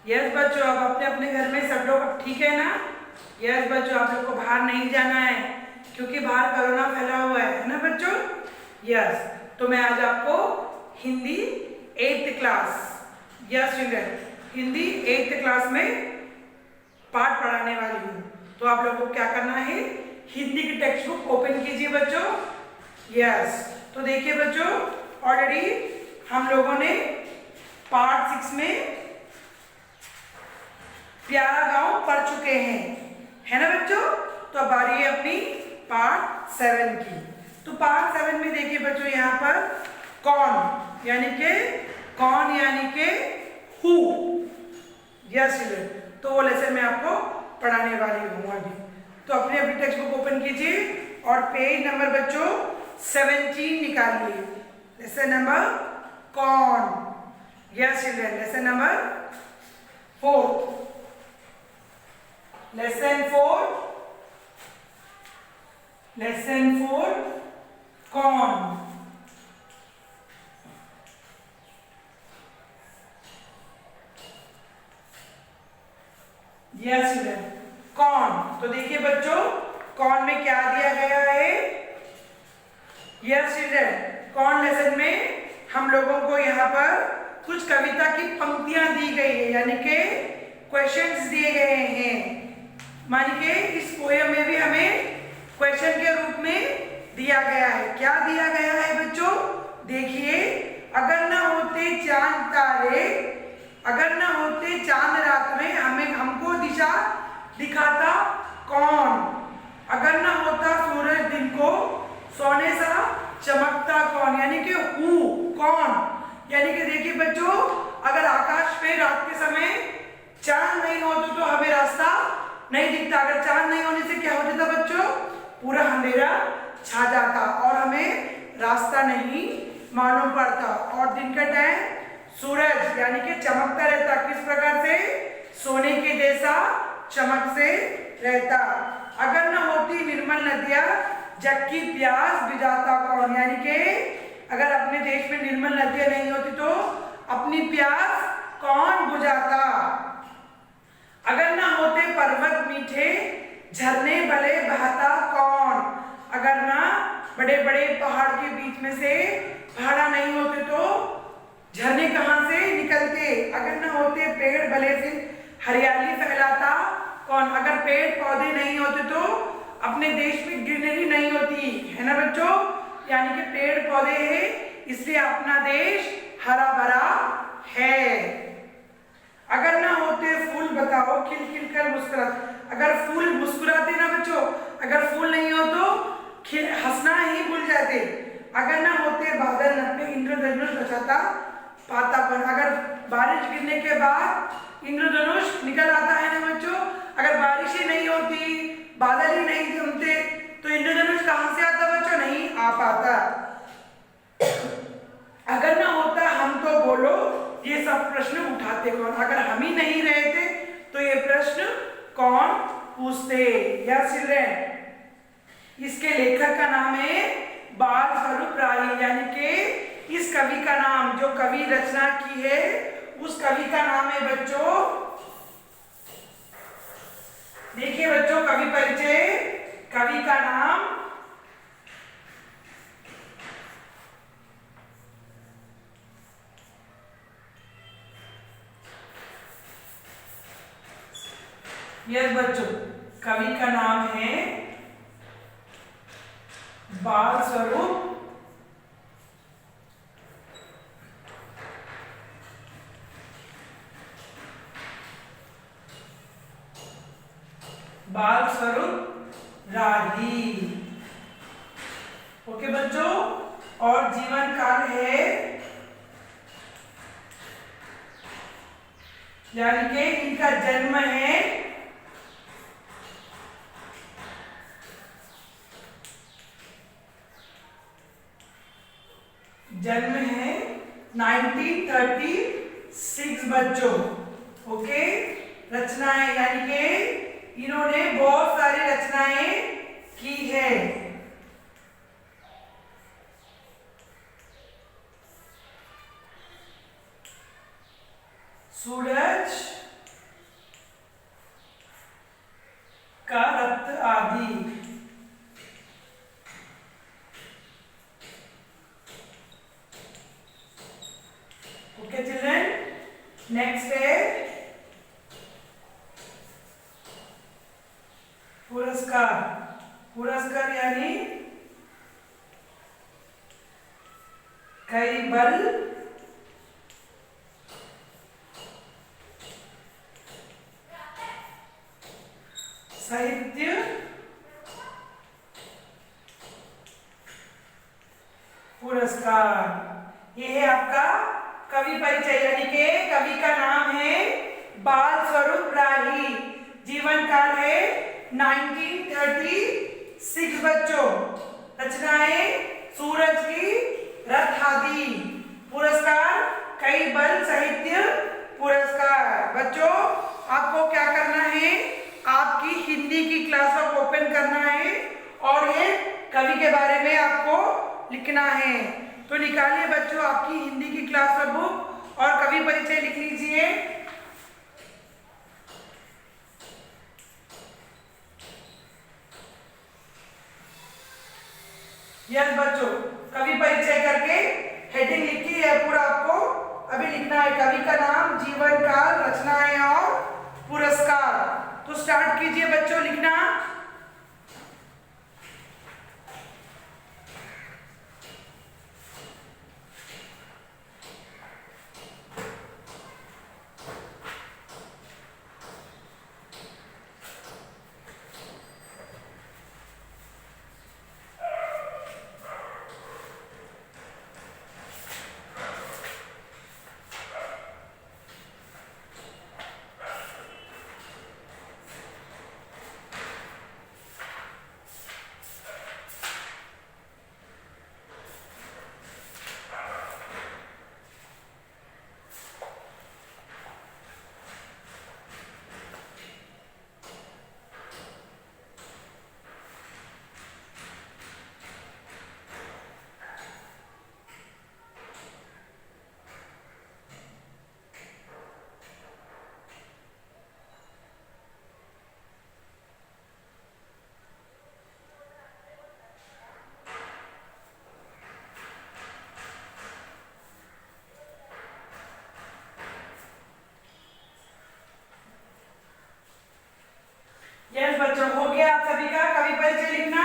Yes बच्चों, अब अपने अपने घर में सब लोग ठीक है ना? यस बच्चों, आप लोग को बाहर नहीं जाना है क्योंकि बाहर कोरोना फैला हुआ है ना बच्चों? यस, तो मैं आज आपको Hindi 8th class, yes children, Hindi 8th class में पाठ पढ़ाने वाली हूँ। तो आप लोगों को क्या करना है, हिंदी की टेक्स्ट बुक ओपन कीजिए बच्चों। यस, तो देखिए बच्चों, ऑलरेडी हम लोगों ने पार्ट 6 में प्यारा गांव पढ़ चुके हैं, है ना बच्चों? तो अब आ रही है अपनी पार्ट 7 की। तो पार्ट 7 में देखिए बच्चों, यहाँ पर कौन यानी के हु, यस चिल्ड्रन, तो वो लेसन मैं आपको पढ़ाने वाली हूँ अभी। तो अपनी अपनी टेक्स्ट बुक ओपन कीजिए और पेज नंबर बच्चों 17 निकालिए। लेसन नंबर कौन, yes children, lesson number 4, lesson 4 कौन। यस चिल्ड्रन, कौन। तो देखिए बच्चों, कौन में क्या दिया गया है? यस चिल्ड्रन, कौन लेसन में हम लोगों को यहाँ पर कुछ कविता की पंक्तियां दी गई है, यानी कि क्वेश्चंस दिए गए हैं। मान के इस पोयम में भी हमें क्वेश्चन के रूप में दिया गया है। क्या दिया गया है बच्चों? देखिए, अगर न होते चांद तारे, अगर न होते चांद रात में हमको दिशा दिखाता कौन। अगर न होता सूरज दिन को सोने सा चमकता कौन, यानी कि हु, कौन। यानी कि देखिए बच्चों, अगर आकाश में रात के समय चांद नहीं होता तो हमें रास्ता नहीं दिखता। अगर चांद नहीं होने से क्या हो जाता बच्चों? पूरा अंधेरा छा जाता और हमें रास्ता नहीं मालूम पड़ता। और दिन का टाइम सूरज यानी कि चमकता रहता, किस प्रकार से? सोने के जैसा चमक से रहता। अगर न होती निर्मल नदियां जग की प्यास बुझाता कौन, यानी कि अगर अपने देश में निर्मल नदियां नहीं होती तो अपनी प्यास कौन बुझाता। अगर ना होते पर्वत मीठे झरने भले बहता कौन। अगर ना बड़े बड़े पहाड़ के बीच में से पहाड़ा नहीं होते तो झरने कहां से निकलते। अगर ना होते पेड़ भले से हरियाली फैलाता कौन। अगर पेड़ पौधे नहीं होते तो अपने देश में ग्रीनरी नहीं होती, है ना बच्चों? यानी कि पेड़ पौधे हैं इसलिए अपना देश हरा भरा है। अगर ना होते फूल बताओ खिल खिल कर मुस्कुराते। अगर फूल मुस्कुराते ना बच्चों, अगर फूल नहीं हो तो हंसना ही भूल जाते। अगर ना होते बादल नपे इंद्रधनुष बचाता पाता कौन। अगर बारिश गिरने के बाद इंद्रधनुष निकल आता है ना बच्चों, अगर बारिश ही नहीं होती, बादल ही नहीं जमते तो इंद्रधनुष कहां से आता बच्चों? नहीं आ पाता। अगर ना होता हम तो बोलो, ये सब प्रश्न उठाते कौन। अगर हम ही नहीं रहते तो ये प्रश्न कौन पूछते। यस चिल्ड्रन, इसके लेखक का नाम है बाल स्वरूप राय, यानी कि इस कवि का नाम, जो कवि रचना की है उस कवि का नाम है बच्चों, देखिए बच्चों, कवि परिचय। कवि का नाम यस बच्चों, कवि का नाम है बाल स्वरूप राही। ओके बच्चों, और जीवन काल है यानी कि इनका जन्म है जन्म है 1936 बच्चों। ओके, रचनाएं यानी कि इन्होंने बहुत सारी रचनाएं की है। सूरज का रक्त आदि। ओके चिल्ड्रन, नेक्स्ट है पुरस्कार। पुरस्कार यानी कई बल साहित्य पुरस्कार। ये है आपका कवि परिचय, यानी कि कवि का नाम है बाल स्वरूप राही। जीवन काल है 1936 बच्चों। रचनाएं सूरज की रथ आदि। पुरस्कार कई बल साहित्य पुरस्कार। बच्चों आपको क्या करना है, आपकी हिंदी की क्लास को ओपन करना है और ये कवि के बारे में आपको लिखना है। तो निकालिए बच्चों आपकी हिंदी की क्लास बुक और कवि परिचय लिख लीजिए। यस बच्चों, कवि परिचय करके हेडिंग लिखी है, पूरा आपको अभी लिखना है। कवि का नाम, जीवन काल, रचनाएं और पुरस्कार। तो स्टार्ट कीजिए बच्चों लिखना। यस बच्चों, हो गया आप सभी का कवि परिचय लिखना।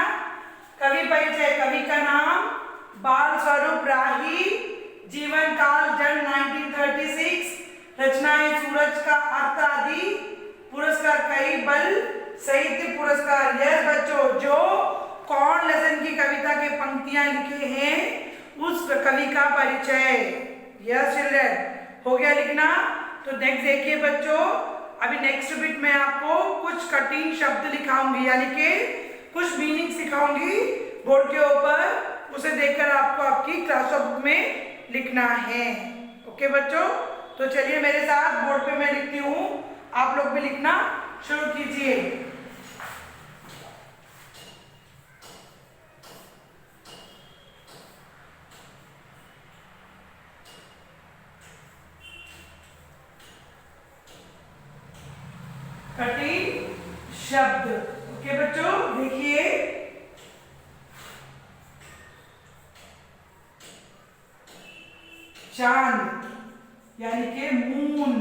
कवि परिचय, कवि का नाम बाल स्वरूप राही। जीवन काल जन्म 1936। रचनाएं सूरज का अर्थ आदि। पुरस्कार कई बल साहित्य पुरस्कार। यस बच्चों, जो कौन लेसन की कविता के पंक्तियां लिखे हैं उस कवि का परिचय। यस चिल्ड्रन, हो गया लिखना। तो नेक्स्ट देखिए बच्चों, अभी नेक्स्ट बिट में आपको कुछ कठिन शब्द लिखाऊंगी, यानी कि कुछ मीनिंग सिखाऊंगी बोर्ड के ऊपर। उसे देखकर आपको आपकी क्लास बुक में लिखना है। ओके बच्चों, तो चलिए मेरे साथ बोर्ड पे मैं लिखती हूँ, आप लोग भी लिखना शुरू कीजिए। कठिन शब्द। ओके बच्चों देखिए, चांद यानी कि मून।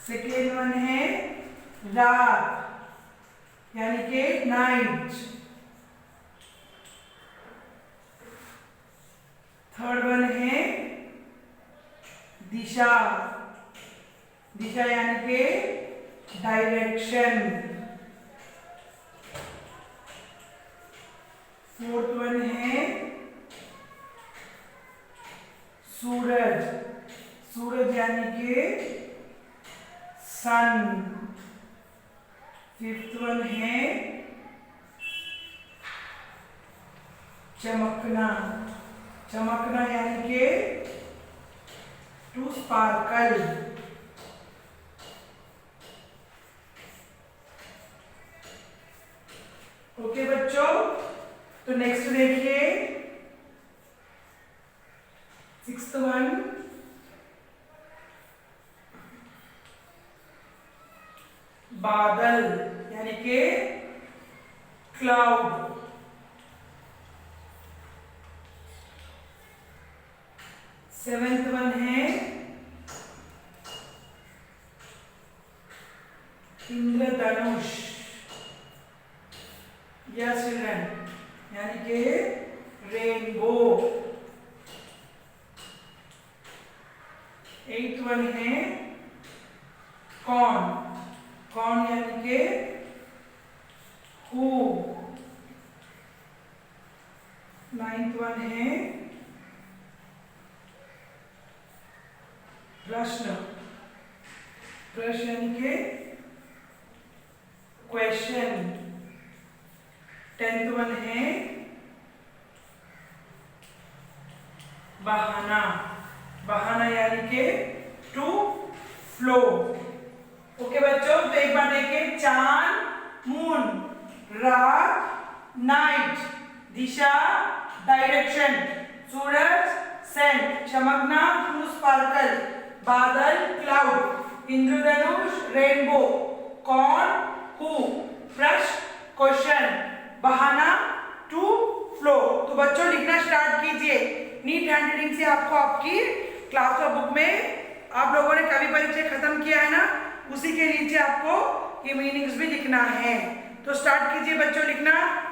सेकेंड वन है रात यानी कि नाइट। थर्ड वन है दिशा। दिशा यानी कि डायरेक्शन। फोर्थ वन है सूरज। सूरज यानी कि सन। फिफ्थ वन है चमकना। चमकना यानी कि टू स्पार्कल। ओके बच्चों, तो नेक्स्ट देखिए सिक्स्थ वन बादल यानी कि क्लाउड। सेवेंथ वन है इंद्रधनुष या चिल्ड्रन यानी कि रेनबो। एट्थ वन है कॉर्न, कॉर्न यानी कि हू। नाइन्थ वन है प्रश्न, प्रश्न यानी कि क्वेश्चन। टेंथ वन है बहाना, बहाना यानी कि टू फ्लो। ओके बच्चों, तो एक बार देखिए, चांद मून, रात नाइट, दिशा डायरेक्शन, सूरज सन, चमकना टू स्पार्कल, बादल क्लाउड, इंद्रधनुष रेनबो, कौन हु, प्रश्न क्वेश्चन, बहाना टू फ्लो। तो बच्चों लिखना स्टार्ट कीजिए। नीट हैंडराइटिंग से आपको आपकी क्लास बुक में आप लोगों ने कवि परिचय खत्म किया है ना, उसी के नीचे आपको ये मीनिंग्स भी लिखना है। तो स्टार्ट कीजिए बच्चों लिखना।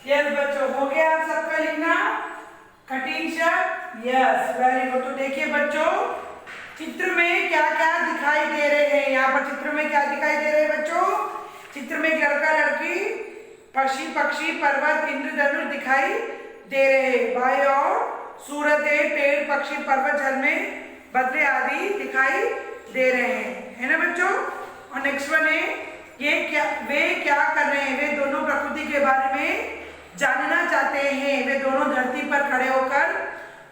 यस बच्चों, हो गया आप सबका लिखना कठिन शब्द? Yes, very good. तो देखिए बच्चों, चित्र में क्या क्या दिखाई दे रहे हैं। यहाँ पर चित्र में क्या दिखाई दे रहे हैं बच्चों? चित्र में लड़का लड़की, पक्षी पक्षी, पर्वत, इंद्रधनुष दिखाई दे रहे हैं। बाएं और सूरतें, पेड़ पक्षी, पर्वत, झरने, बदले आदि दिखाई दे रहे हैं, है ना बच्चों। और नेक्स्ट वन है, ये क्या, वे क्या कर रहे हैं? वे दोनों प्रकृति के बारे में जानना चाहते हैं। वे दोनों धरती पर खड़े होकर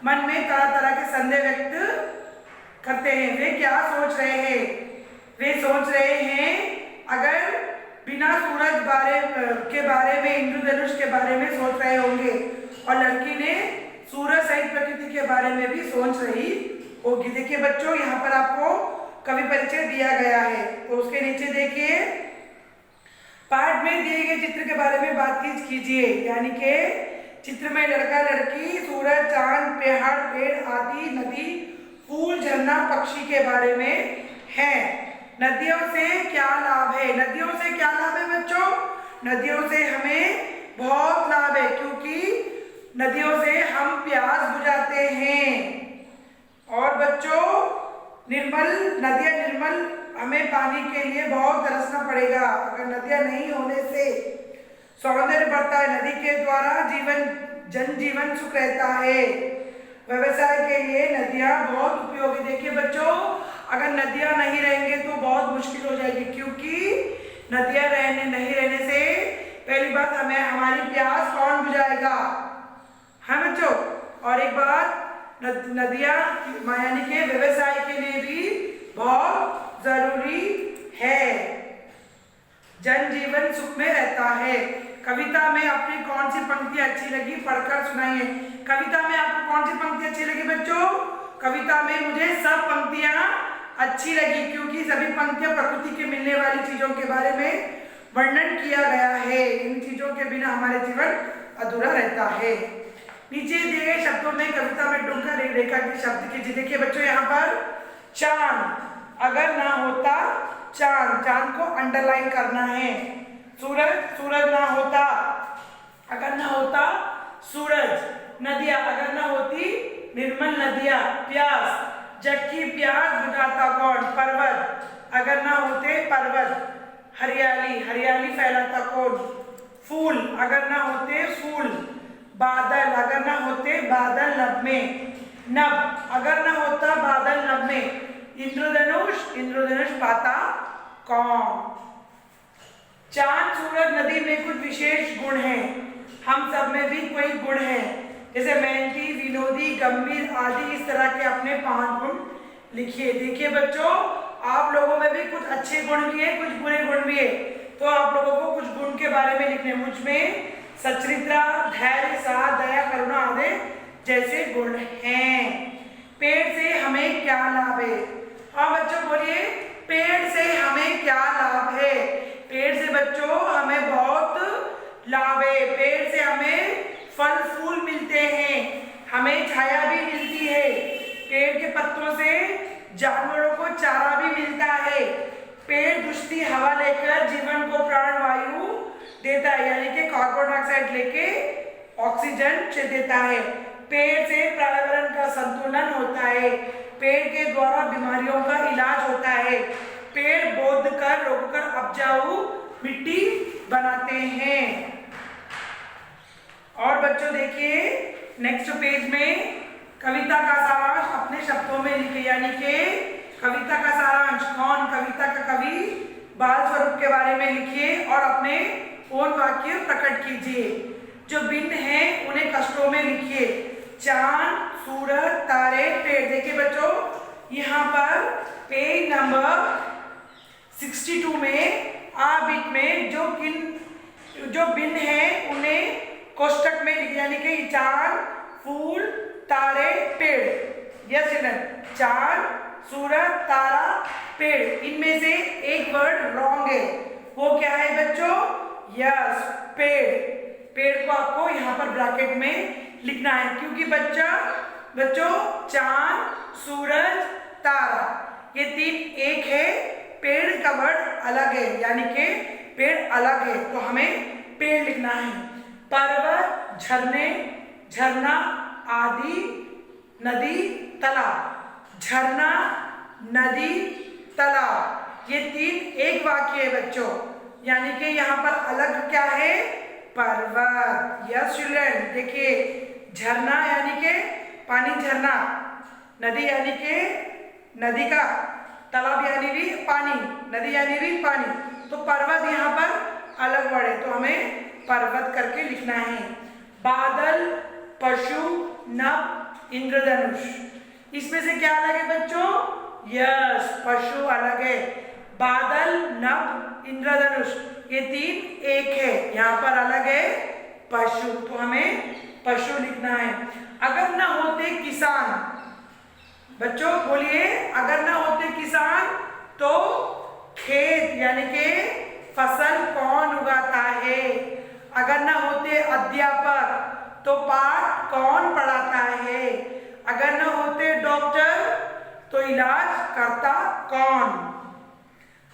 मन में तरह तरह के संदेह व्यक्त करते हैं। वे क्या सोच रहे हैं? वे सोच रहे हैं अगर बिना सूरज के बारे में, इंद्रधनुष के बारे में सोच रहे होंगे। और लड़की ने सूरज सहित प्रकृति के बारे में भी सोच रही होगी। देखिए बच्चों, यहाँ पर आपको कवि परिचय दिया गया है, तो उसके नीचे देखिए पाठ में दिए गए चित्र के बारे में बात कीजिए। यानी कि चित्र में लड़का लड़की, सूरज, चांद, पहाड़, पेड़ आदि, नदी, फूल, झरना, पक्षी के बारे में है। नदियों से क्या लाभ है? नदियों से क्या लाभ है बच्चों? नदियों से हमें बहुत लाभ है, क्योंकि नदियों से हम प्यास बुझाते हैं। और बच्चों, नदियां निर्मल, हमें पानी के लिए बहुत तरसना पड़ेगा। अगर नदियां नहीं होने से सौंदर्य बढ़ता है, नदी के द्वारा जनजीवन सुख रहता है। व्यवसाय के लिए नदियां बहुत उपयोगी। देखिए बच्चों, अगर नदियां नहीं रहेंगे तो बहुत मुश्किल हो जाएगी, क्योंकि नदियां नहीं रहने से पहली बात हमें हमारी प्यास कौन बुझाएगा? है बच्चों। और एक बात, नदियां यानी कि व्यवसाय के लिए भी बहुत जरूरी है। जनजीवन सुख में रहता है। कविता में अपनी कौन सी पंक्ति अच्छी लगी, पढ़कर सुनाइए। कविता में आपको कौन सी पंक्ति अच्छी लगी बच्चों? कविता में मुझे सब पंक्तियां अच्छी लगी, क्योंकि सभी पंक्तियां प्रकृति के मिलने वाली चीजों के बारे में वर्णन किया गया है। बिना हमारे जीवन अधूरा रहता है। नीचे दिए गए शब्दों में कविता में डूबकर रेखा के शब्द कीजिए। देखिए बच्चों यहाँ पर चांद, अगर ना होता चांद, चांद को अंडरलाइन करना है। सूरज, सूरज ना होता, अगर ना होता सूरज। नदियां, अगर ना होती निर्मल नदियां। प्यास, जग की प्यास बुझाता कौन? पर्वत, अगर ना होते पर्वत। हरियाली, हरियाली फैलाता कौन? फूल, अगर ना होते फूल। बादल, अगर ना होते बादल नभ में। नभ, अगर ना होता बादल नभ में। इंद्रधनुष, इंद्रधनुष पाता कौन? चांद, सूरज, नदी में कुछ विशेष गुण हैं। हम सब में भी कोई गुण है, जैसे मेहनती, विनोदी, गंभीर आदि। इस तरह के अपने 5 गुण लिखिए। देखिए बच्चों, आप लोगों में भी कुछ अच्छे गुण भी है, कुछ बुरे गुण भी है, तो आप लोगों को कुछ गुण के बारे में लिखने। मुझ में सच्चरित्रा, धैर्य, साहस, दया, करुणा आदि जैसे गुण हैं। पेड़ से हमें क्या लाभ है? हाँ बच्चों बोलिए, पेड़ से हमें क्या लाभ है? पेड़ से बच्चों हमें बहुत लाभ है। पेड़ से हमें फल फूल मिलते हैं, हमें छाया भी मिलती है। पेड़ के पत्तों से जानवरों को चारा भी मिलता है। पेड़ दूषित हवा लेकर जीवन को प्राणवायु देता है, यानी कि कार्बन डाइऑक्साइड लेके ऑक्सीजन देता है। पेड़ से पर्यावरण का संतुलन होता है। पेड़ के द्वारा बीमारियों का इलाज होता है। पेड़ बोध कर रोककर उपजाऊ मिट्टी बनाते हैं। और बच्चों देखिए नेक्स्ट पेज में कविता का सारांश अपने शब्दों में लिखे, यानी कि कविता का सारांश कौन? कविता का कवि बाल स्वरूप के बारे में लिखिए और अपने पूर्ण वाक्य प्रकट कीजिए। जो भिन्न हैं उन्हें कष्टों में लिखिए। चांद, सूरज, तारे, पेड़। देखिए बच्चों यहाँ पर पेज नंबर 62 में बीच में जो भिन्न हैं उन्हें कोष्टक में लिखिए, यानी कि चांद, फूल, तारे, पेड़। यस चिल्ड्रन, चांद, सूरज, तारा, पेड़। इनमें से एक वर्ड रॉन्ग है, वो क्या है बच्चों? यस, पेड़। पेड़ को आपको यहाँ पर ब्रैकेट में लिखना है, क्योंकि बच्चों चांद, सूरज, तारा ये 3 एक है, पेड़ का वर्ड अलग है, यानी कि पेड़ अलग है, तो हमें पेड़ लिखना है। पर्वत, झरने, झरना, आदि, नदी, तालाब। झरना, नदी, तालाब ये 3 एक वाक्य है बच्चों, यानी कि यहाँ पर अलग क्या है? पर्वत। यस चिल्ड्रन, देखिए झरना यानी कि पानी झरना, नदी यानी कि नदी का, तालाब यानी भी पानी, नदी यानी भी पानी, तो पर्वत यहाँ पर अलग वर्ड है, तो हमें पर्वत करके लिखना है। बादल, पशु, नभ, इंद्रधनुष। इसमें से क्या अलग है बच्चों? यस, पशु अलग है। बादल, नभ, इंद्रधनुष ये 3 एक है, यहाँ पर अलग है पशु, तो हमें पशु लिखना है। अगर ना होते किसान, बच्चों बोलिए, अगर ना होते किसान तो खेत यानी कि फसल कौन उगाता है? अगर ना होते अध्यापक तो पाठ कौन पढ़ाता है? अगर ना होते डॉक्टर तो इलाज करता कौन?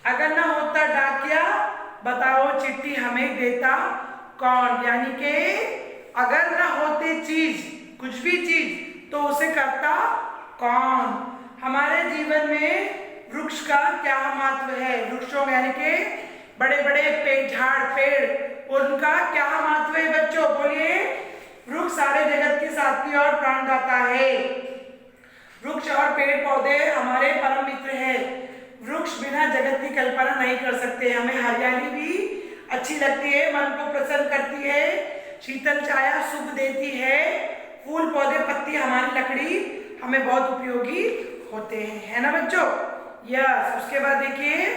अगर ना होता डाकिया बताओ चिट्ठी हमें देता कौन? यानी कि अगर ना होते चीज, कुछ भी चीज, तो उसे करता कौन? हमारे जीवन में वृक्ष का क्या महत्व है? वृक्षों यानी कि बड़े बड़े झाड़, पेड़, उनका क्या महत्व है बच्चों? बोलिए। वृक्ष सारे जगत के साथी और प्राणदाता है। वृक्ष और पेड़ पौधे हमारे परम मित्र हैं। वृक्ष बिना जगत की कल्पना नहीं कर सकते। हमें हरियाली भी अच्छी लगती है, मन को प्रसन्न करती है, शीतल छाया सुख देती है। फूल, पौधे, पत्ती, हमारी लकड़ी हमें बहुत उपयोगी होते हैं, है ना बच्चों? यस। उसके बाद देखिए,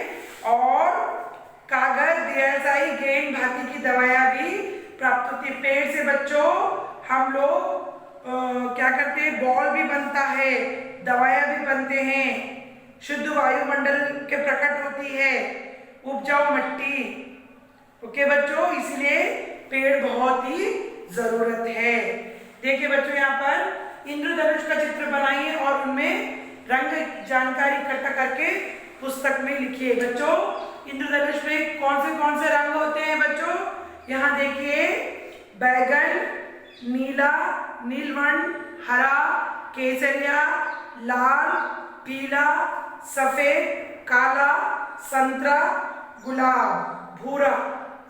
और कागज, दियाशाई, गेंद, भांति की दवाइयाँ भी प्राप्त होती है। पेड़ से बच्चों हम लोग क्या करते हैं? बॉल भी बनता है, दवाइयाँ भी बनते हैं, शुद्ध वायुमंडल के प्रकट होती है, उपजाऊ मिट्टी। ओके बच्चों, इसलिए पेड़ बहुत ही जरूरत है। देखिए बच्चों, यहाँ पर इंद्रधनुष का चित्र बनाइए और उनमें रंग जानकारी इकट्ठा करके पुस्तक में लिखिए। बच्चों, इंद्रधनुष में कौन से रंग होते हैं बच्चों? यहाँ देखिए, बैगन, नीला, नीलवर्ण, हरा, केसरिया, लाल, पीला, सफेद, काला, संतरा, गुलाब, भूरा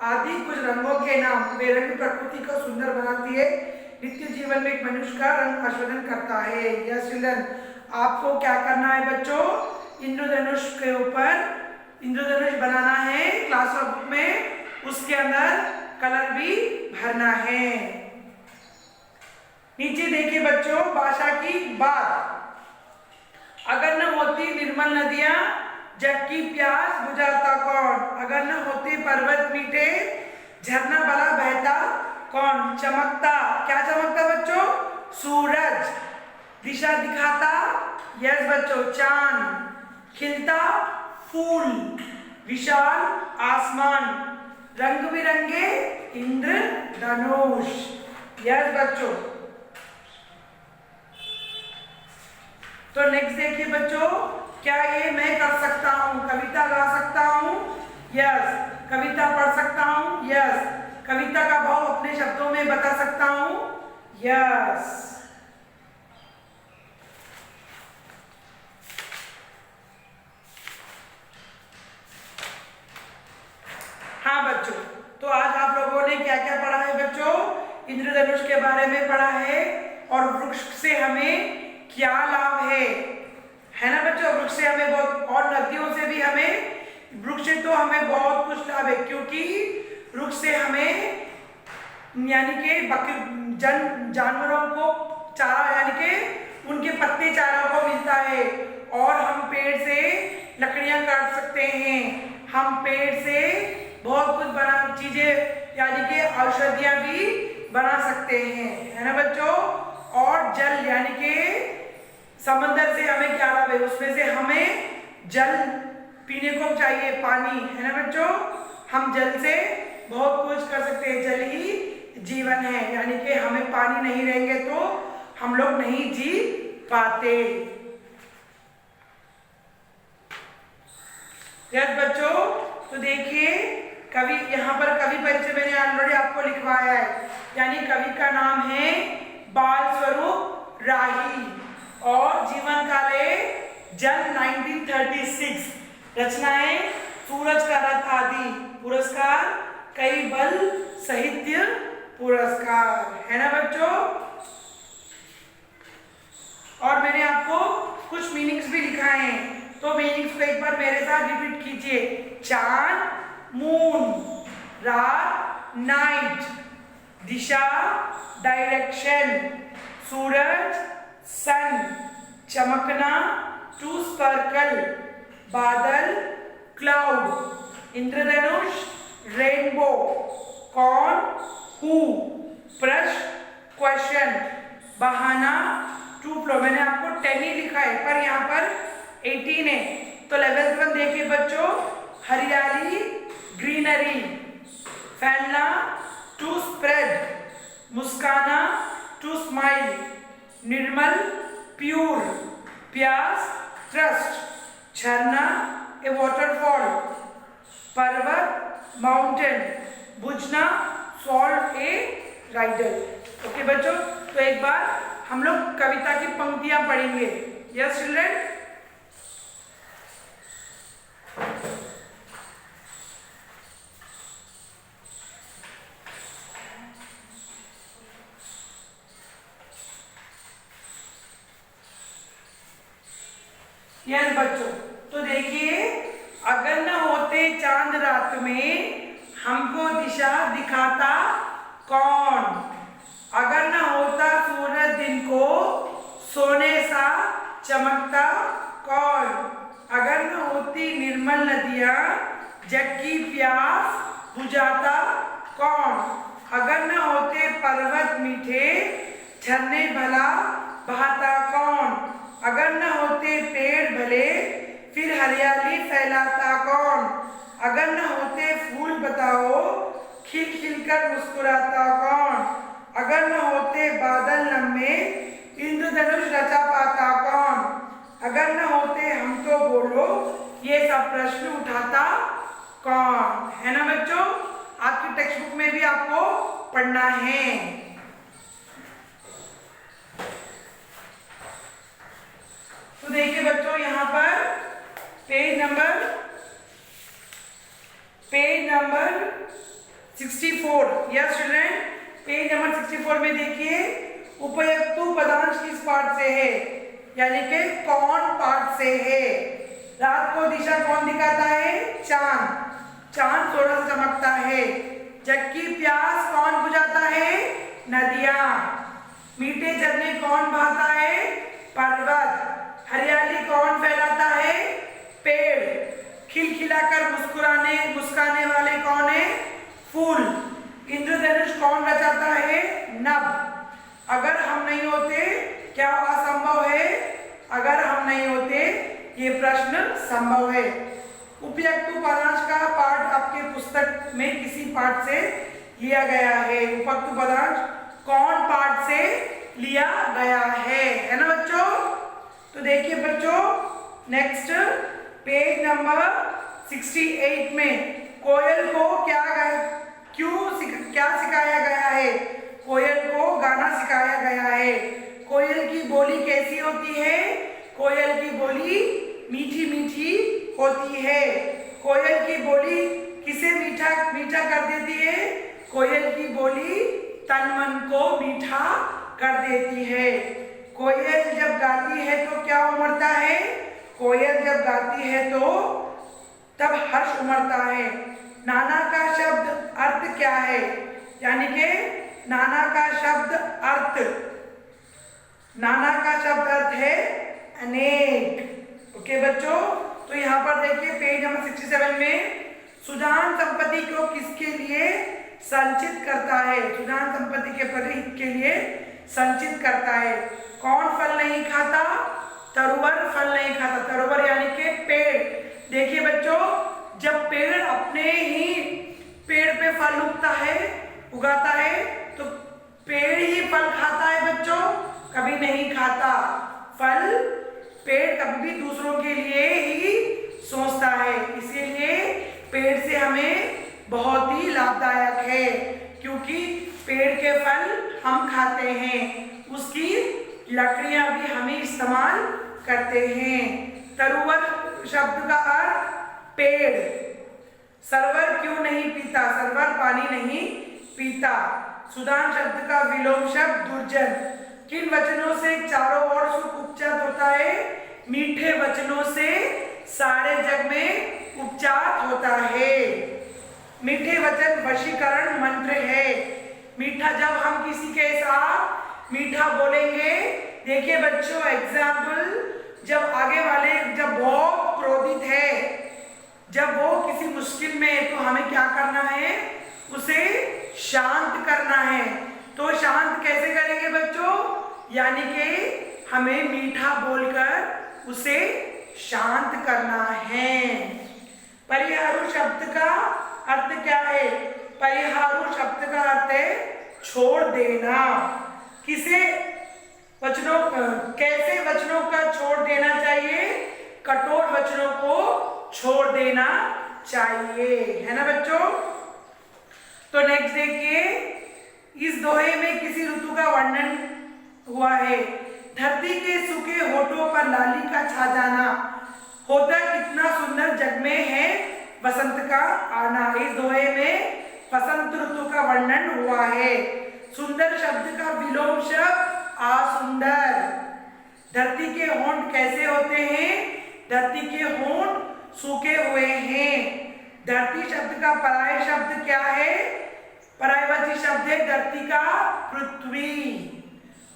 आदि कुछ रंगों के नाम। वे रंग प्रकृति को सुंदर बनाती है। नित्य जीवन में एक मनुष्य का रंग आस्वादन करता है। यस चिल्ड्रन, आपको क्या करना है बच्चों? इंद्रधनुष के ऊपर इंद्रधनुष बनाना है क्लास बुक में, उसके अंदर कलर भी भरना है। नीचे देखिए बच्चों, भाषा की बात। अगर न होती निर्मल नदियां, जग की प्यास बुझाता कौन? अगर न होते पर्वत मीठे, झरना भला बहता कौन? चमकता, क्या चमकता बच्चों? सूरज। दिशा दिखाता, यस बच्चों, चांद। खिलता, फूल। विशाल, आसमान। रंग बिरंगे, इंद्रधनुष। यस बच्चों। तो नेक्स्ट देखिए बच्चों, क्या ये मैं कर सकता हूँ? कविता गा सकता हूँ? यस। कविता पढ़ सकता हूँ? यस। कविता का भाव अपने शब्दों में बता सकता हूँ? यस। हाँ बच्चों, तो आज आप लोगों ने क्या क्या पढ़ा है बच्चों? इंद्रधनुष के बारे में पढ़ा है और वृक्ष से हमें क्या लाभ है ना बच्चों? वृक्ष से हमें बहुत, और नदियों से भी हमें, वृक्ष से तो हमें बहुत कुछ लाभ है, क्योंकि वृक्ष से हमें यानी कि जानवरों को चारा, यानी कि उनके पत्ते चारा को मिलता है। और हम पेड़ से लकड़ियां काट सकते हैं। हम पेड़ से बहुत कुछ बना चीजें यानी कि औषधियां भी बना सकते हैं, है ना बच्चों? और जल यानी कि समंदर से हमें क्या लाभ है? उसमें से हमें जल पीने को चाहिए, पानी, है ना बच्चों? हम जल से बहुत कुछ कर सकते हैं। जल ही जीवन है, यानी कि हमें पानी नहीं रहेंगे तो हम लोग नहीं जी पाते। यस बच्चों, तो देखिए कवि, यहाँ पर कवि परिचय मैंने ऑलरेडी आपको लिखवाया है। यानी कवि का नाम है बाल स्वरूप राही और जीवन काल है जन 1936। रचनाएं सूरज का रथ आदि। पुरस्कार कैबल साहित्य पुरस्कार, है ना बच्चों? और मैंने आपको कुछ मीनिंग्स भी लिखाए हैं, तो मीनिंग्स को एक बार मेरे साथ रिपीट कीजिए। चांद, मून। रात, नाइट। दिशा, डायरेक्शन। सूरज, सन। चमकना, टू स्पर्कल। बादल, क्लाउड। इंद्रधनुष, रेनबो। कौन, हु। प्रश्न, क्वेश्चन। बहाना, टू फ्लो। मैंने आपको 10 ही लिखा है पर यहाँ पर 18 है, तो लेवल 1 देखिए बच्चों। हरियाली, ग्रीनरी। फैलना, टू स्प्रेड। मुस्काना, टू स्माइल। निर्मल, प्योर। प्यास, ट्रस्ट। झरना, ए वाटरफॉल। पर्वत, माउंटेन। बुझना, सॉल्व ए राइडल। ओके बच्चों, तो एक बार हम लोग कविता की पंक्तियां पढ़ेंगे। Yes children. यस बच्चों, तो देखिए, अगर न होते चांद रात में, हमको दिशा दिखाता कौन? अगर न होता सूरज दिन को, सोने सा चमकता कौन? अगर न होती निर्मल नदियां, जग की प्यास बुझाता कौन? अगर न होते पर्वत मीठे, झरने भला बहाता कौन? अगर न होते पेड़ भले, फिर हरियाली फैलाता कौन? अगर न होते फूल बताओ, खिल खिल खिलखिल मुस्कुराता कौन, अगर न होते बादल लम्बे इंद्रधनुष रचा पाता कौन, अगर न होते हम तो बोलो ये सब प्रश्न उठाता कौन। है ना बच्चों, आपकी टेक्स्ट बुक में भी आपको पढ़ना है। तो देखिए बच्चों, यहाँ पर page number 64, yes children, page number 64 में देखिए उपयुक्त पदांश किस पाठ से है, यानी कि कौन पाठ से है। रात को दिशा कौन दिखाता है, चांद, चांद थोड़ा सा चमकता है। जग की प्यास कौन बुझाता है, नदियां। मीठे झरने कौन बहाता है, पर्वत। हरियाली कौन फैलाता है, पेड़। खिलखिलाकर मुस्काने वाले कौन है, फूल। इंद्रधनुष कौन रचाता है, नभ। अगर हम नहीं होते क्या असंभव है, अगर हम नहीं होते ये प्रश्न संभव है। उपयुक्त पदांश का पाठ आपके पुस्तक में किसी पाठ से लिया गया है, उपयुक्त पदांश कौन पाठ से लिया गया है ना बच्चों। तो देखिए बच्चों, नेक्स्ट पेज नंबर 68 में कोयल को क्या सिखाया गया है, कोयल को गाना सिखाया गया है। कोयल की बोली कैसी होती है, कोयल की बोली मीठी मीठी होती है। कोयल की बोली किसे मीठा मीठा कर देती है, कोयल की बोली तन मन को मीठा कर देती है। कोयल जब गाती है तो क्या उमड़ता है, कोयल जब गाती है तो तब हर्ष उमड़ता है। नाना का शब्द अर्थ क्या है, यानी कि नाना का शब्द अर्थ, नाना का शब्द अर्थ है अनेक। ओके बच्चों, तो यहाँ पर देखिए पेज नंबर 67 में सुजान संपत्ति को किसके लिए संचित करता है, सुजान संपत्ति के परिहित के लिए संचित करता है। कौन फल नहीं खाता, तरुवर फल नहीं खाता। तरुवर यानी कि पेड़। देखिए बच्चों, जब पेड़ अपने ही पेड़ पे फल उगाता है तो पेड़ ही फल खाता है बच्चों, कभी नहीं खाता फल। पेड़ कभी भी दूसरों के लिए ही सोचता है, इसीलिए पेड़ से हमें बहुत ही लाभदायक है, क्योंकि पेड़ के फल हम खाते हैं, उसकी लकड़ियां भी हमें इस्तेमाल करते हैं। तरुवर शब्द का अर्थ पेड़। सरवर क्यों नहीं पीता, सरवर पानी नहीं पीता। सुदान शब्द का विलोम शब्द दुर्जन। किन वचनों से चारों ओर सुख उपजात होता है, मीठे वचनों से सारे जग में उपजात होता है। मीठे वचन वशीकरण मंत्र है। मीठा जब हम किसी के साथ मीठा बोलेंगे, देखिए बच्चों एग्जाम्पल, जब आगे वाले जब बहुत क्रोधित है, जब वो किसी मुश्किल में है, तो हमें क्या करना है, उसे शांत करना है। तो शांत कैसे करेंगे बच्चों, यानी कि हमें मीठा बोलकर उसे शांत करना है। परिहारू शब्द का अर्थ क्या है, परिहारू शब्द का अर्थ है छोड़ देना। कैसे वचनों का छोड़ देना चाहिए, कठोर वचनों को छोड़ देना चाहिए, है ना बच्चों। तो नेक्स्ट देखिए, इस दोहे में किसी ऋतु का वर्णन हुआ है। धरती के सूखे होठों पर लाली का छा जाना, होता कितना सुंदर जग में है बसंत का आना। इस दोहे में बसंत ऋतु का वर्णन हुआ है। सुंदर शब्द का विलोम शब्द असुंदर। धरती के होंठ कैसे होते हैं, धरती के होंठ सूखे हुए हैं। धरती शब्द का पर्याय शब्द क्या है, पर्यायवाची शब्द है धरती का पृथ्वी।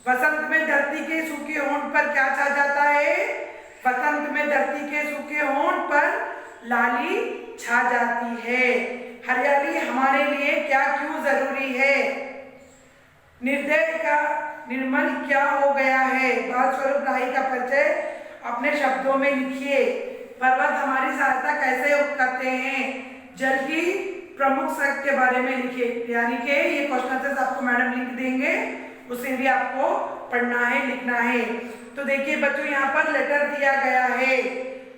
बसंत में धरती के सूखे होंठ पर क्या छा जाता है, बसंत में धरती के सूखे होंठ पर लाली छा जाती है। हरियाली हमारे लिए क्या क्यों जरूरी है, निर्दय का निर्मल क्या हो गया है। बाल स्वरूप राही का परिचय अपने शब्दों में लिखिए। पर्वत हमारी सहायता कैसे करते हैं, जल की प्रमुख शब्द के बारे में लिखिए, यानी कि ये क्वेश्चन आंसर्स आपको मैडम लिंक देंगे, उसे भी आपको पढ़ना है, लिखना है। तो देखिए बच्चों, यहाँ पर लेटर दिया गया है,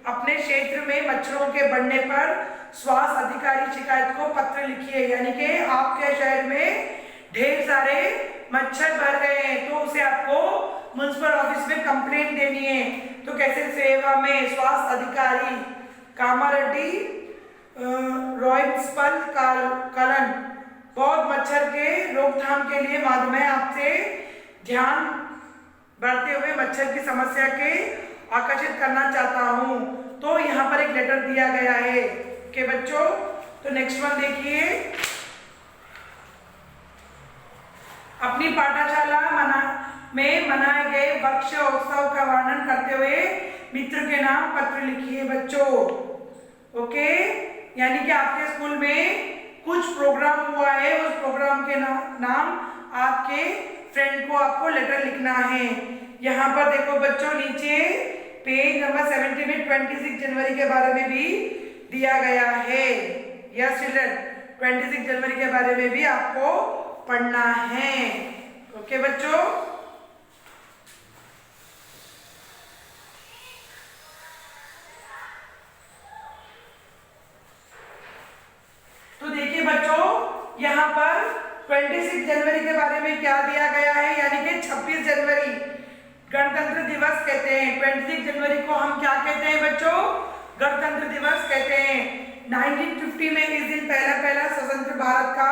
अपने क्षेत्र में मच्छरों के बढ़ने पर स्वास्थ्य अधिकारी शिकायत को पत्र लिखिए, यानी कि आपके शहर में ढेर सारे मच्छर बढ़ गए हैं तो उसे आपको म्युनिसिपल ऑफिस में कंप्लेंट देनी है। तो कैसे सेवा में स्वास्थ्य अधिकारी कामारेड्डी रॉयल्सपल कलन बहुत मच्छर के रोकथाम के लिए मैं आपसे ध्यान बढ़ते हुए मच्छर की समस्या के आकर्षित करना चाहता हूं। तो यहाँ पर एक लेटर दिया गया है कि बच्चों, तो नेक्स्ट वन देखिए, अपनी पाठशाला में मनाए गए वृक्ष उत्सव का वर्णन करते हुए मित्र के नाम पत्र लिखिए बच्चों। ओके, यानी कि आपके स्कूल में कुछ प्रोग्राम हुआ है, उस प्रोग्राम के नाम आपके फ्रेंड को आपको लेटर लिखना है। यहाँ पर देखो बच्चों, नीचे पेज नंबर 70 में 26 जनवरी के बारे में भी दिया गया है। यस चिल्ड्रन, 26 जनवरी के बारे में भी आपको पढ़ना है। ओके बच्चों, तो देखिए बच्चों, यहाँ पर 26 जनवरी के बारे में क्या दिया गया है, यानी कि 26 जनवरी गणतंत्र दिवस कहते हैं। 26 जनवरी को हम क्या कहते हैं बच्चों? गणतंत्र दिवस कहते हैं। 1950 में इस दिन पहला स्वतंत्र भारत का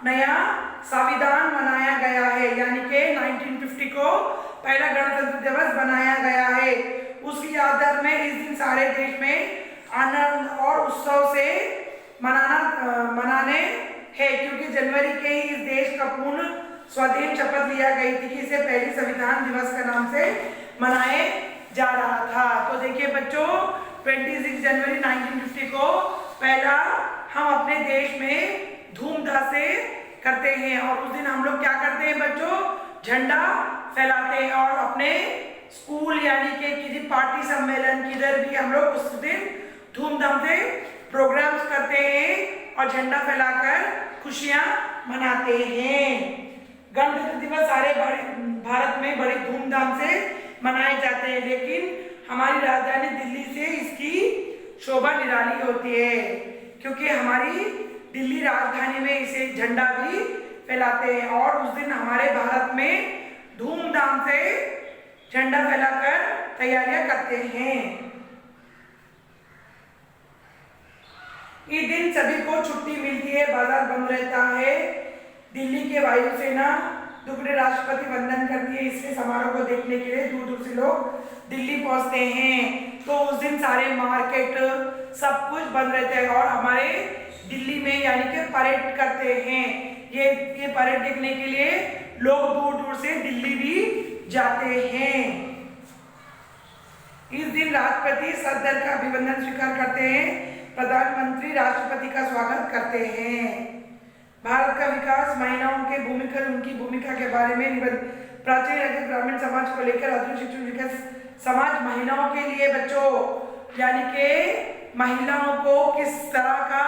नया संविधान बनाया गया है, यानी कि 1950 को पहला गणतंत्र दिवस बनाया गया है। उसकी यादगार में इस दिन सारे देश में आनंद और उत्सव से मनाने हैं, क्योंकि जनवरी के इस देश का पूर्ण स्वाधीन शपथ लिया गई थी कि इसे पहली संविधान दिवस के नाम से मनाए जा रहा था। तो देखिए बच्चों, 26 जनवरी 1950 को पहला हम अपने देश में धूमधाम से करते हैं, और उस दिन हम लोग क्या करते हैं बच्चों? झंडा फैलाते हैं, और अपने स्कूल यानी कि किसी पार्टी सम्मेलन किधर भी हम लोग उस दिन धूमधाम से प्रोग्राम्स करते हैं और झंडा फैलाकर खुशियां मनाते हैं। गणतंत्र दिवस सारे भारत में बड़ी धूमधाम से मनाए जाते हैं, लेकिन हमारी राजधानी दिल्ली से इसकी शोभा निराली होती है, क्योंकि हमारी दिल्ली राजधानी में इसे झंडा भी फैलाते हैं, और उस दिन हमारे भारत में धूमधाम से झंडा फैलाकर तैयारियां करते हैं। इस दिन सभी को छुट्टी मिलती है, बाजार बंद रहता है। दिल्ली के वायुसेना दुगने राष्ट्रपति वंदन करती है। इसके समारोह को देखने के लिए दूर दूर से लोग दिल्ली पहुंचते हैं। तो उस दिन सारे मार्केट सब कुछ बंद रहते हैं, और हमारे दिल्ली में यानी कि परेड करते हैं। ये परेड देखने के लिए लोग दूर दूर से दिल्ली भी जाते हैं। इस दिन राष्ट्रपति सदन का अभिनंदन स्वीकार करते हैं, प्रधानमंत्री राष्ट्रपति का स्वागत करते हैं। भारत का विकास, महिलाओं के भूमिका, उनकी भूमिका के बारे में निबंध। प्राचीन ग्रामीण समाज को लेकर आधुनिक शिक्षण विकास समाज महिलाओं के लिए बच्चों, यानी कि महिलाओं को किस तरह का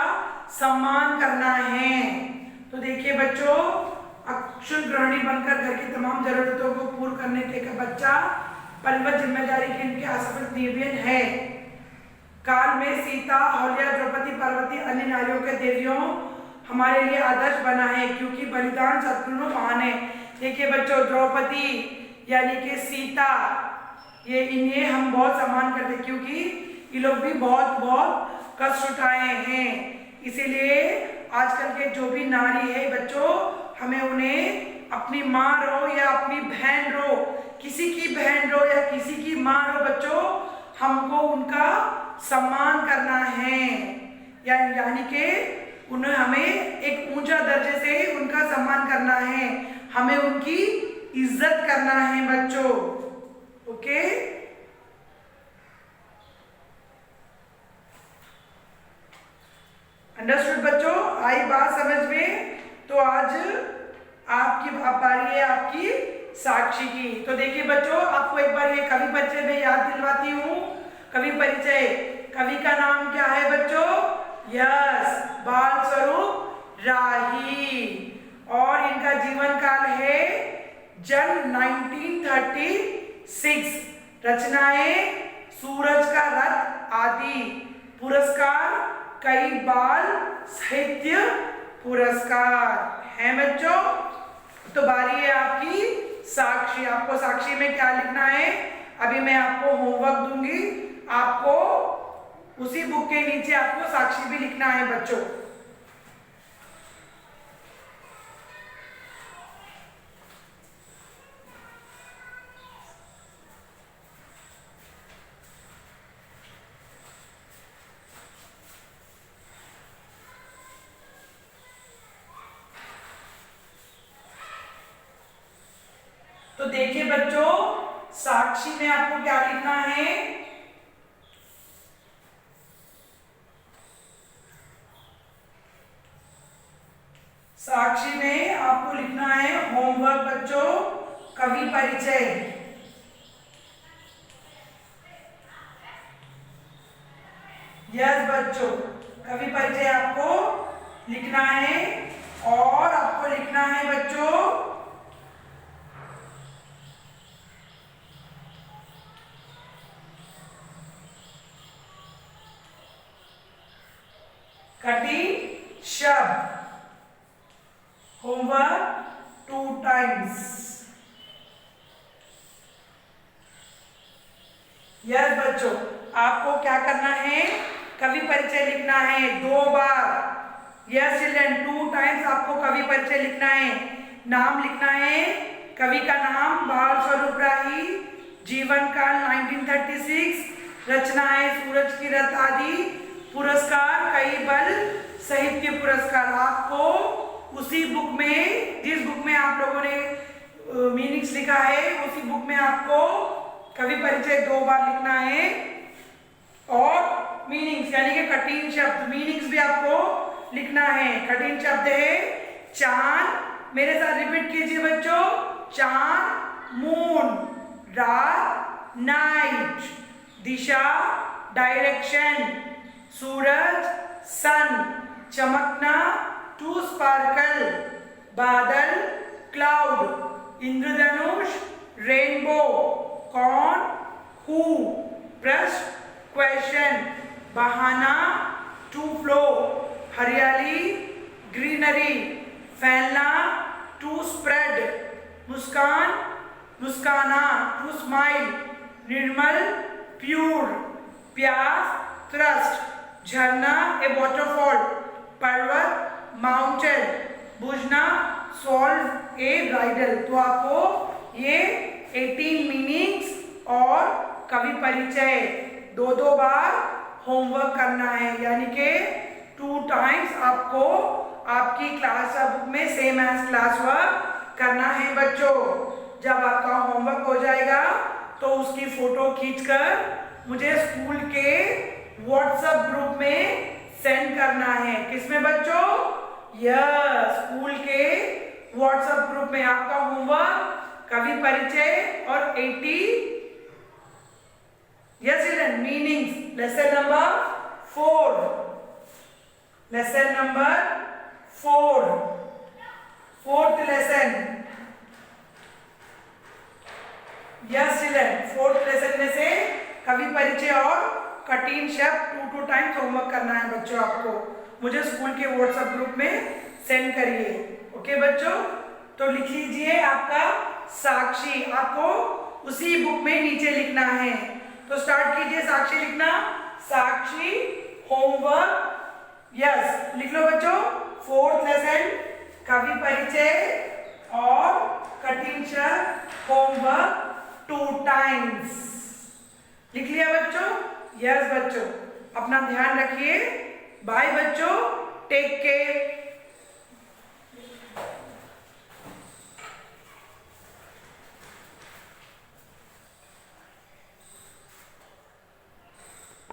सम्मान करना है। तो देखिए बच्चों, अक्षर गृहिणी बनकर घर की तमाम जरूरतों को पूर्ण करने के बच्चा परिवार जिम्मेदारी की इनकी असफल निवेदन है। काल में सीता, अहल्या, द्रौपदी, पार्वती, अन्य नारियों के देवियों हमारे लिए आदर्श बना है, क्योंकि बलिदान सत्पुरुषों महान है। देखिए बच्चों, द्रौपदी यानी कि सीता, ये इन्हें हम बहुत सम्मान करते हैं, क्योंकि ये लोग भी बहुत कष्ट उठाए हैं। इसीलिए आजकल के जो भी नारी है बच्चों, हमें उन्हें अपनी माँ रो या अपनी बहन रो, किसी की बहन रो या किसी की माँ रो बच्चों, हमको उनका सम्मान करना है, यानी कि उन्हें हमें एक ऊंचा दर्जे से उनका सम्मान करना है, हमें उनकी इज्जत करना है बच्चों। ओके, अंडरस्टूड बच्चों? आई बात समझ में? तो आज आपकी बारी है आपकी साक्षी की। तो देखिए बच्चों, आपको एक बार ये कवि परिचय में याद दिलवाती हूँ। कवि परिचय, कवि का नाम क्या है बच्चों? यस, बाल स्वरूप राही। और इनका जीवन काल है जन्म 1936। रचनाएं सूरज का रथ आदि। पुरस्कार कई बाल साहित्य पुरस्कार है बच्चों। तो बारी है आपकी साक्षी। आपको साक्षी में क्या लिखना है, अभी मैं आपको होमवर्क दूंगी, आपको उसी बुक के नीचे आपको साक्षी भी लिखना है बच्चों। तो देखिए बच्चों, साक्षी में आपको क्या लिखना है, साक्षी में आपको लिखना है होमवर्क बच्चों, कवि परिचय। यस बच्चों, कवि परिचय आपको लिखना है। और आपको लिखना है बच्चों कठिन शब्द। Homework 2 times। यस बच्चों, आपको क्या करना है, कवि परिचय लिखना है 2 बार। यस चिल्ड्रन, 2 times आपको कवि परिचय लिखना है। नाम लिखना है, कवि का नाम बाल स्वरूप राही, जीवन काल 1936, रचनाएं सूरज की रथ आदि, पुरस्कार कई बल साहित्य पुरस्कार। आपको उसी बुक में, जिस बुक में आप लोगों ने मीनिंग्स लिखा है, उसी बुक में आपको कवि परिचय 2 बार लिखना है। और मीनिंग्स यानी कि कठिन शब्द, मीनिंग्स भी आपको लिखना है। कठिन शब्द है चांद, मेरे साथ रिपीट कीजिए बच्चों, चांद मून, रात नाइट, दिशा डायरेक्शन, सूरज सन, चमकना टू स्पार्कल, बादल क्लाउड, इंद्रधनुष रेनबो, कौन हु, प्रश्न क्वेश्चन, बहाना टू फ्लो, हरियाली ग्रीनरी, फैलना टू स्प्रेड, मुस्कान मुस्काना टू स्माइल, निर्मल प्योर, प्यास थ्रस्ट, झरना ए वॉटरफॉल, पर्वत माउंटेन, बुझना सॉल्व ए ब्राइडल। तो आपको ये 18 मीनिंग्स और कवि परिचय 2 बार होमवर्क करना है, यानी कि 2 times आपको आपकी क्लास बुक में सेम एज क्लास वर्क करना है बच्चों। जब आपका होमवर्क हो जाएगा तो उसकी फोटो खींचकर मुझे स्कूल के व्हाट्सएप ग्रुप में सेंड करना है। किसमें बच्चों, यस, स्कूल के व्हाट्सएप ग्रुप में आपका होमवर्क कवि परिचय और 80 yes children meanings, lesson number 4, lesson number 4, 4th lesson. Yes children, 4th lesson में से कवि परिचय और कठिन शब्द 2 times होमवर्क करना है बच्चों। आपको मुझे स्कूल के व्हाट्सएप ग्रुप में सेंड करिए। ओके बच्चों, तो लिख लीजिए आपका साक्षी, आपको उसी बुक में नीचे लिखना है। तो स्टार्ट कीजिए साक्षी लिखना। साक्षी होमवर्क, यस लिख लो बच्चों, 4th लेसन कवि परिचय और कठिन शब्द होमवर्क 2 times। लिख लिया बच्चों? यस बच्चों, अपना ध्यान रखिए। बाय बच्चों, टेक केयर।